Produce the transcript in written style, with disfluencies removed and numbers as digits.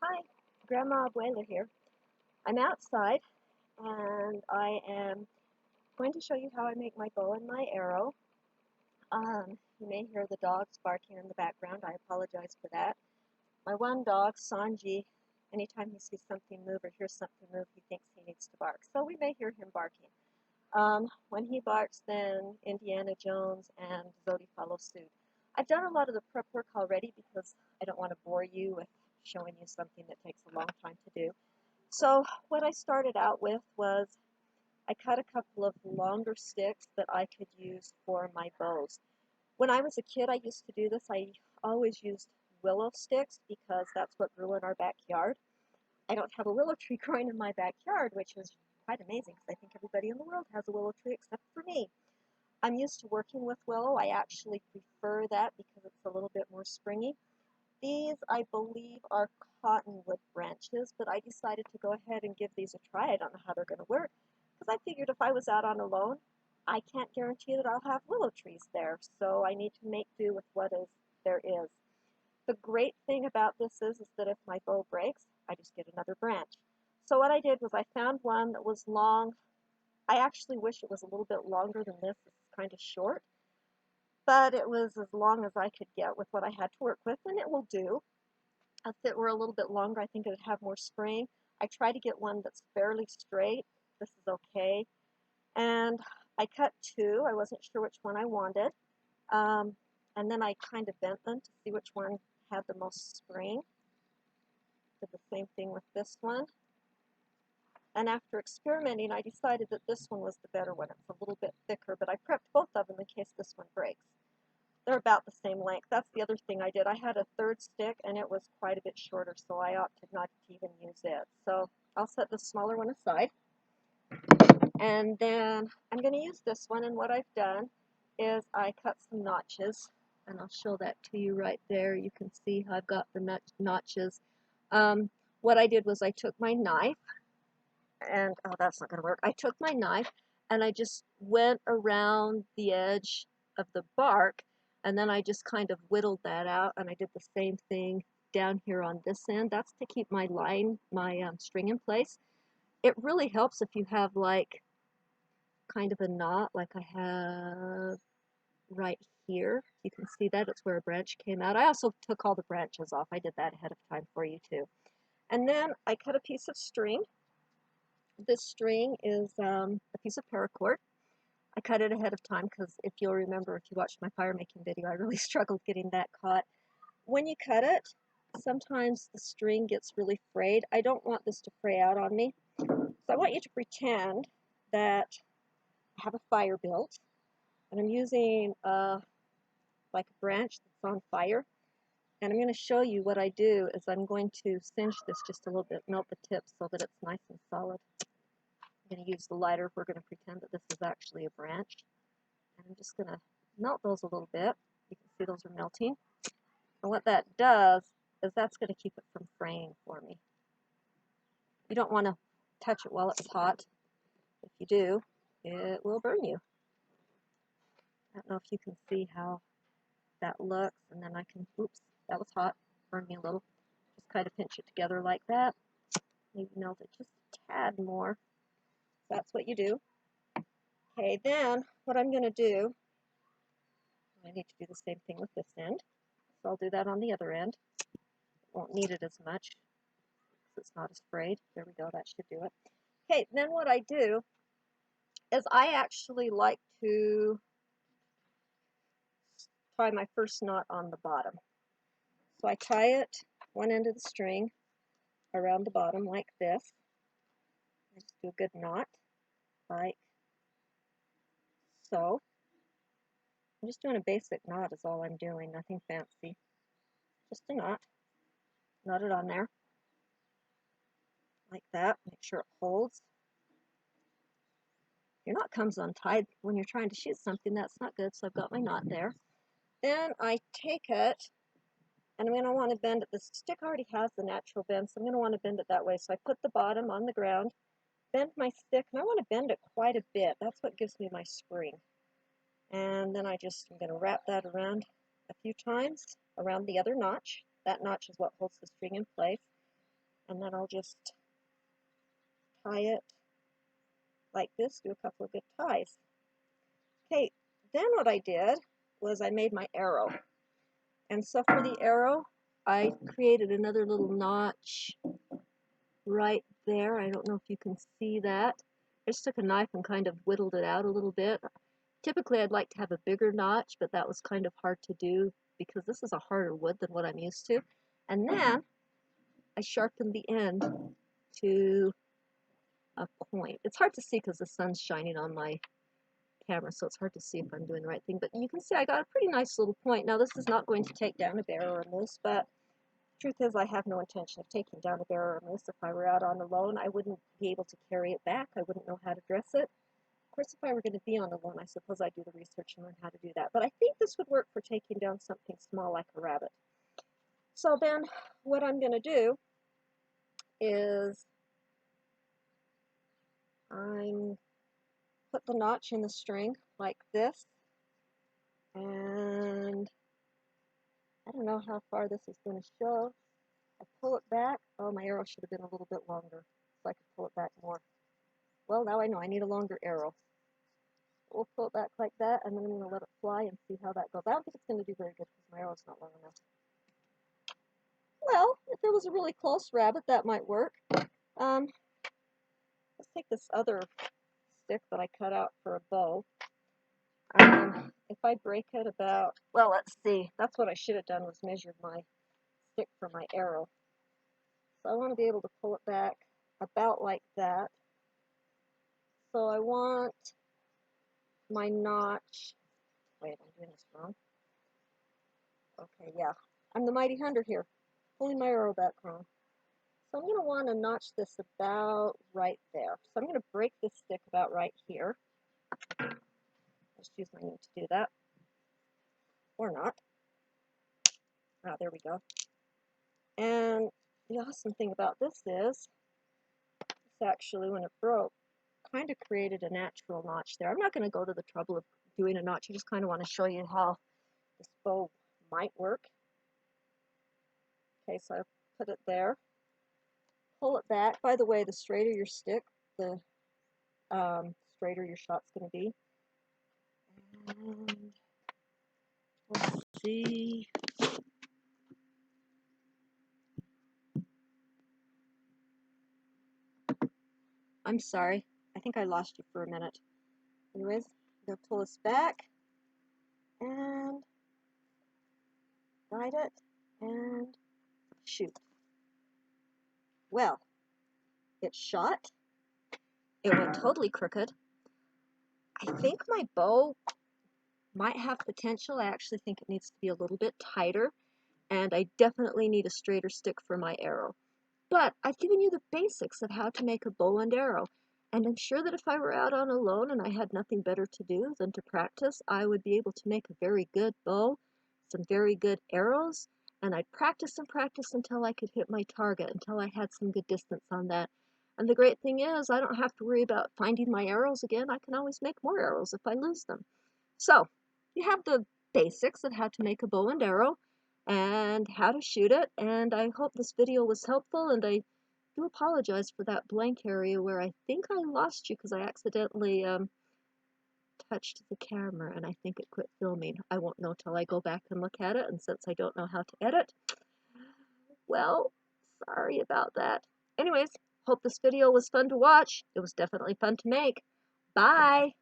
Hi, Grandma Abuela here. I'm outside and I am going to show you how I make my bow and my arrow. You may hear the dogs barking in the background. I apologize for that. My one dog, Sanji, anytime he sees something move or hears something move, he thinks he needs to bark. So we may hear him barking. When he barks, then Indiana Jones and Zodi follow suit. I've done a lot of the prep work already because I don't want to bore you with showing you something that takes a long time to do. So what I started out with was I cut a couple of longer sticks that I could use for my bows. When I was a kid, I used to do this. I always used willow sticks because that's what grew in our backyard. I don't have a willow tree growing in my backyard, which is quite amazing because I think everybody in the world has a willow tree except for me. I'm used to working with willow. I actually prefer that because it's a little bit more springy. These, I believe, are cottonwood branches, but I decided to go ahead and give these a try. I don't know how they're going to work, because I figured if I was out on a loan, I can't guarantee that I'll have willow trees there, so I need to make do with what there is. The great thing about this is that if my bow breaks, I just get another branch. So what I did was I found one that was long. I actually wish it was a little bit longer than this. It's kind of short, but it was as long as I could get with what I had to work with, and it will do. If it were a little bit longer, I think it would have more spring. I try to get one that's fairly straight. This is okay. And I cut two. I wasn't sure which one I wanted. And then I kind of bent them to see which one had the most spring. Did the same thing with this one. And after experimenting, I decided that this one was the better one. It's a little bit thicker, but I prepped both of them in case this one breaks. They're about the same length. That's the other thing I did. I had a third stick and it was quite a bit shorter, so I opted not to even use it. So I'll set the smaller one aside. And then I'm going to use this one, and what I've done is I cut some notches, and I'll show that to you right there. You can see how I've got the notches. What I did was I took my knife, and oh, that's not going to work. I took my knife and I just went around the edge of the bark, and then I just kind of whittled that out, and I did the same thing down here on this end. That's to keep my string in place. It really helps if you have like kind of a knot like I have right here. You can see that it's where a branch came out. I also took all the branches off. I did that ahead of time for you too. And then I cut a piece of string. This string is a piece of paracord. I cut it ahead of time because if you'll remember, if you watched my fire making video, I really struggled getting that caught. When you cut it, sometimes the string gets really frayed. I don't want this to fray out on me. So I want you to pretend that I have a fire built, and I'm using like a branch that's on fire. And I'm going to show you what I do is I'm going to singe this just a little bit, melt the tip so that it's nice and solid. I'm going to use the lighter. We're going to pretend that this is actually a branch. And I'm just going to melt those a little bit. You can see those are melting. And what that does is that's going to keep it from fraying for me. You don't want to touch it while it's hot. If you do, it will burn you. I don't know if you can see how that looks. And then I can, oops, that was hot. Burned me a little. Just kind of pinch it together like that. Maybe melt it just a tad more. That's what you do. Okay, then what I'm going to do, I need to do the same thing with this end. So I'll do that on the other end. Won't need it as much because it's not as frayed. There we go, that should do it. Okay, then what I do is I actually like to tie my first knot on the bottom. So I tie it one end of the string around the bottom like this. I just do a good knot, like so. I'm just doing a basic knot is all I'm doing, nothing fancy. Just a knot. Knot it on there. Like that. Make sure it holds. Your knot comes untied when you're trying to shoot something. That's not good, so I've got my knot there. Then I take it, and I'm going to want to bend it. The stick already has the natural bend, so I'm going to want to bend it that way. So I put the bottom on the ground, bend my stick, and I want to bend it quite a bit. That's what gives me my spring. And then I'm going to wrap that around a few times around the other notch. That notch is what holds the string in place. and then I'll just tie it like this, do a couple of good ties. Okay, then what I did was I made my arrow. And so for the arrow, I created another little notch right there. I don't know if you can see that. I just took a knife and kind of whittled it out a little bit. Typically I'd like to have a bigger notch, but that was kind of hard to do because this is a harder wood than what I'm used to. And then I sharpened the end to a point. It's hard to see because the sun's shining on my camera, so it's hard to see if I'm doing the right thing, but you can see I got a pretty nice little point. Now this is not going to take down a bear or a moose, but the truth is I have no intention of taking down a bear or a moose. If I were out on alone, I wouldn't be able to carry it back. I wouldn't know how to dress it. Of course, if I were going to be on alone, I suppose I'd do the research and learn how to do that, but I think this would work for taking down something small like a rabbit. So then what I'm going to do is I'm put the notch in the string like this, and I don't know how far this is going to show. I pull it back. Oh, my arrow should have been a little bit longer, so I could pull it back more. Well, now I know I need a longer arrow. We'll pull it back like that, and then I'm going to let it fly and see how that goes. I don't think it's going to do very good because my arrow's not long enough. Well, if it was a really close rabbit, that might work. Let's take this other stick that I cut out for a bow. If I break it about, well, let's see. That's what I should have done, was measured my stick for my arrow. So I want to be able to pull it back about like that. So I want my notch, wait, I'm doing this wrong. Okay, yeah, I'm the mighty hunter here, pulling my arrow back wrong. So I'm going to want to notch this about right there. So I'm going to break this stick about right here. Just use my knee to do that. Or not. Ah, there we go. And the awesome thing about this is, this actually, when it broke, kind of created a natural notch there. I'm not going to go to the trouble of doing a notch. I just kind of want to show you how this bow might work. Okay, so I put it there. Pull it back. By the way, the straighter your stick, the straighter your shot's going to be. And let's see. I'm sorry. I think I lost you for a minute. Anyways, I'm going to pull this back and guide it and shoot. Well, it shot. It went totally crooked. I think my bow might have potential. I actually think it needs to be a little bit tighter, and I definitely need a straighter stick for my arrow. But I've given you the basics of how to make a bow and arrow, and I'm sure that if I were out on alone and I had nothing better to do than to practice, I would be able to make a very good bow, some very good arrows, and I'd practice and practice until I could hit my target, until I had some good distance on that. And the great thing is, I don't have to worry about finding my arrows again. I can always make more arrows if I lose them. So, you have the basics of how to make a bow and arrow and how to shoot it, and I hope this video was helpful, and I do apologize for that blank area where I think I lost you because I accidentally touched the camera and I think it quit filming. I won't know till I go back and look at it, and since I don't know how to edit, well, sorry about that. Anyways, hope this video was fun to watch. It was definitely fun to make. Bye!